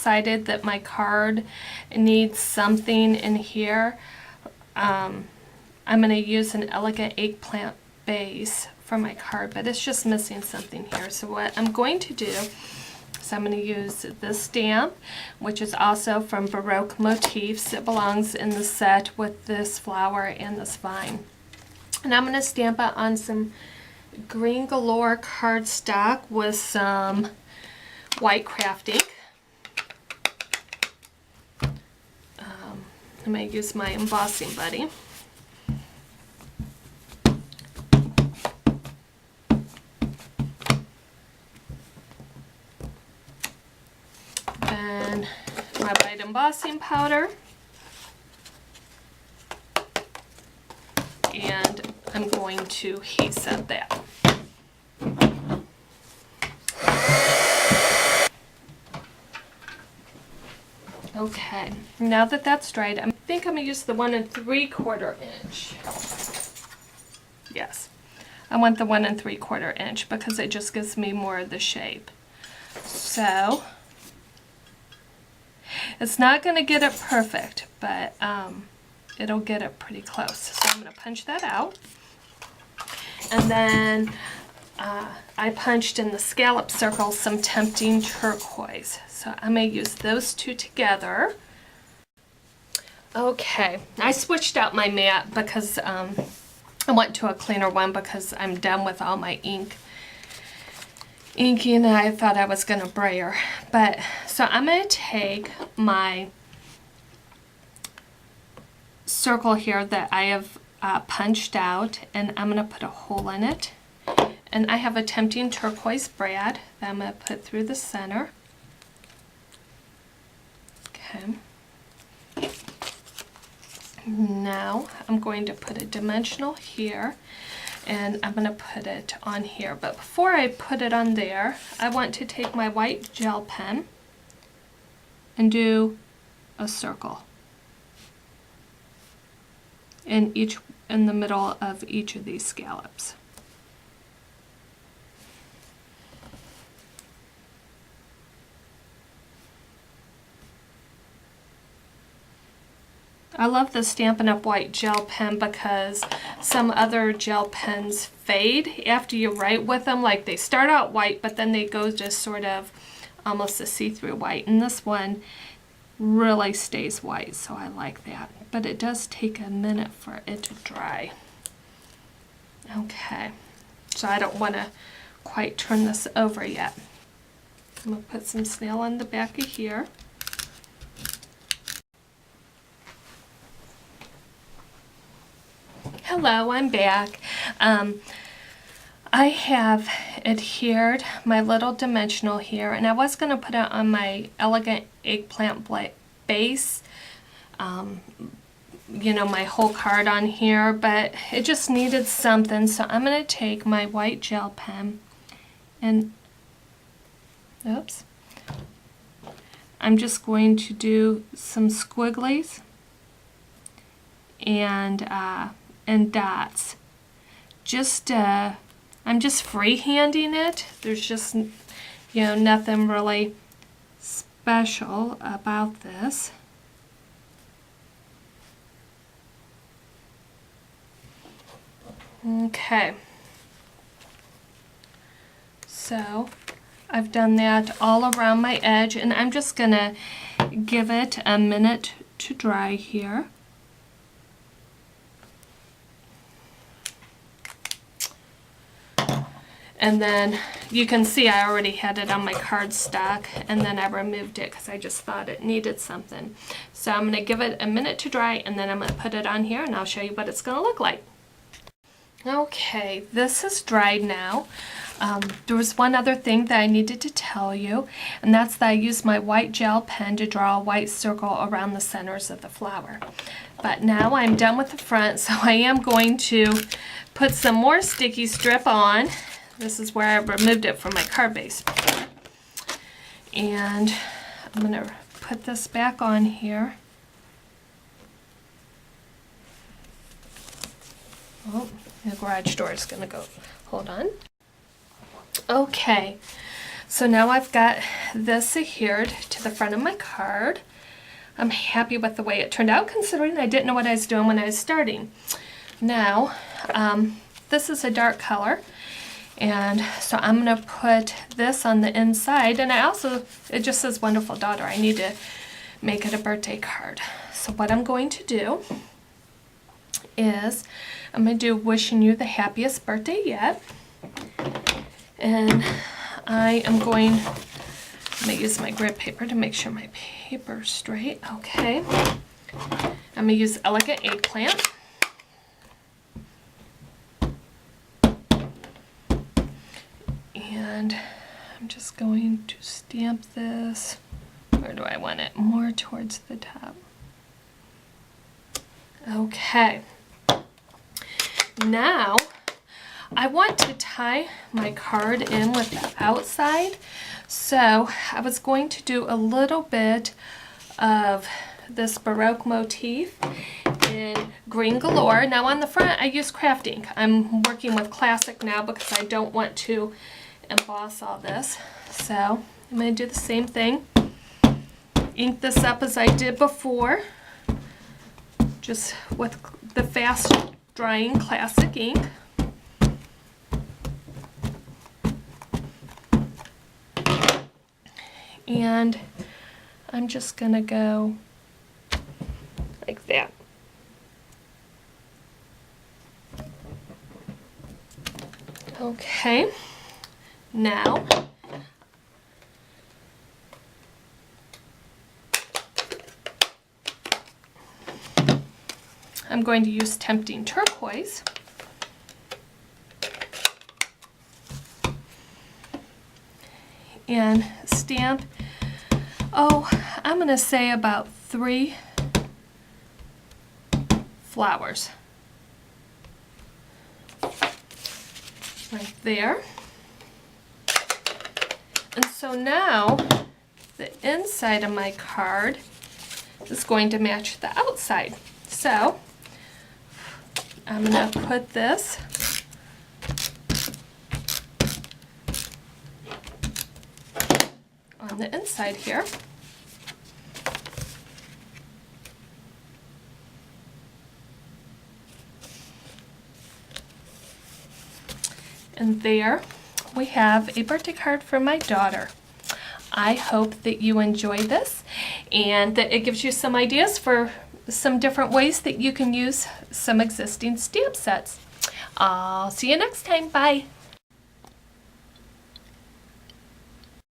decided that my card needs something in here, I'm going to use an elegant eggplant base for my card, but it's just missing something here. So what I'm going to do is I'm going to use this stamp, which is also from Baroque Motifs. It belongs in the set with this flower and this vine. And I'm going to stamp it on some Green Galore cardstock with some white craft ink. I'm going to use my embossing buddy. And my white embossing powder. And I'm going to heat set that. Okay, now that that's dried, I think I'm going to use the 1 3/4 inch. Yes, I want the 1 3/4 inch because it just gives me more of the shape. So, it's not going to get it perfect, but it'll get it pretty close. So I'm going to punch that out. And then I punched in the scallop circle some Tempting Turquoise. So I'm going to use those two together. Okay, I switched out my mat because I went to a cleaner one because I'm done with all my inking, and I thought I was going to brayer. But so I'm going to take my circle here that I have punched out, and I'm going to put a hole in it. And I have a Tempting Turquoise brad that I'm going to put through the center. Okay. Now I'm going to put a dimensional here, and I'm going to put it on here. But before I put it on there, I want to take my white gel pen and do a circle in the middle of each of these scallops. I love the Stampin' Up! White gel pen because some other gel pens fade after you write with them. Like they start out white, but then they go just sort of almost a see-through white. And this one really stays white, so I like that. But it does take a minute for it to dry. Okay, so I don't want to quite turn this over yet. I'm going to put some snail on the back of here. Hello, I'm back. I have adhered my little dimensional here, and I was going to put it on my elegant eggplant base, you know, my whole card on here, but it just needed something, so I'm going to take my white gel pen and, oops, I'm just going to do some squigglies and dots. I'm just freehanding it. There's just, you know, nothing really special about this. Okay. So I've done that all around my edge, and I'm just gonna give it a minute to dry here. And then you can see I already had it on my cardstock, and then I removed it because I just thought it needed something. So I'm going to give it a minute to dry, and then I'm going to put it on here, and I'll show you what it's going to look like. Okay, this is dried now. There was one other thing that I needed to tell you, and that's that I used my white gel pen to draw a white circle around the centers of the flower. But now I'm done with the front, so I am going to put some more sticky strip on. This is where I removed it from my card base. And I'm going to put this back on here. Oh, the garage door is going to go. Hold on. Okay, So now I've got this adhered to the front of my card. I'm happy with the way it turned out, considering I didn't know what I was doing when I was starting. Now, this is a dark color, and so I'm going to put this on the inside, and it just says Wonderful Daughter. I need to make it a birthday card. So what I'm going to do is I'm going to do Wishing You the Happiest Birthday Yet, and I'm going to use my grid paper to make sure my paper's straight. Okay. I'm going to use Elegant Eggplant. And I'm just going to stamp this. Where do I want it? More towards the top. Okay. Now, I want to tie my card in with the outside. So I was going to do a little bit of this Baroque motif in Green Galore. Now on the front I use craft ink. I'm working with Classic now because I don't want to emboss all this. So I'm going to do the same thing. Ink this up as I did before, just with the fast drying Classic ink. And I'm just going to go like that. Okay, now I'm going to use Tempting Turquoise. And stamp, I'm going to say about 3 flowers. Right there. And so now the inside of my card is going to match the outside. So I'm going to put this on the inside here. And there we have a birthday card for my daughter. I hope that you enjoy this and that it gives you some ideas for some different ways that you can use some existing stamp sets. I'll see you next time. Bye.